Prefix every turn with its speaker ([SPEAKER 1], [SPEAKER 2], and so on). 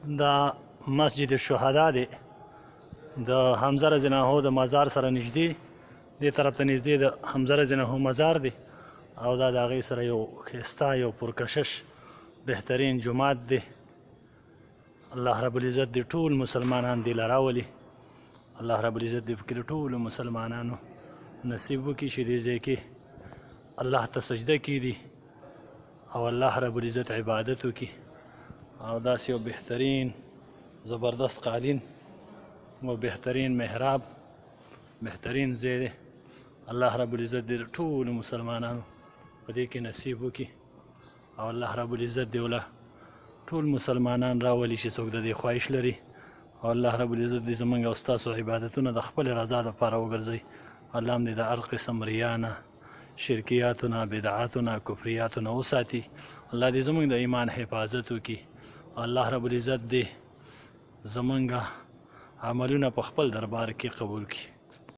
[SPEAKER 1] دا مسجدالشھداء دی د حمزه رضی الله عنه د مزار سره نږدې دې طرف ته نږدې د حمزه رضی الله عنه مزار دی او دا د هغې سره یو ښایسته یو پرکشش بهترین جومات دی. الله رب العزت دې ټول مسلمانان دې له راولي. الله رب العزت دې پکې د ټولو مسلمانانو نصیب وکړي چې دې ځای کې الله ته سجده کړي او الله رب العزت عبادت وکړي او داسې یو بهترین زبردست قالین و بهترین محراب بهترین ځای دی. الله رب العزت دې ټولو مسلمانانو په دې کې نصیب وکړي او الله رب العزت دې وله ټول مسلمانان راولي چې څوک د دې خواهش لري او الله رب العزت دې زمونږ او ستاسو عبادتونه د خپل رضا دپاره وګرځوي. الله هم دې د هر قسم ریا نه، شرکیاتو نه، بدعاتو نه، کفریاتو نه وساتي. الله دې زمونږ د ایمان حفاظت وکړي. الله رب العزت دې زمونږ عملونه په خپل دربار کې قبول کړي.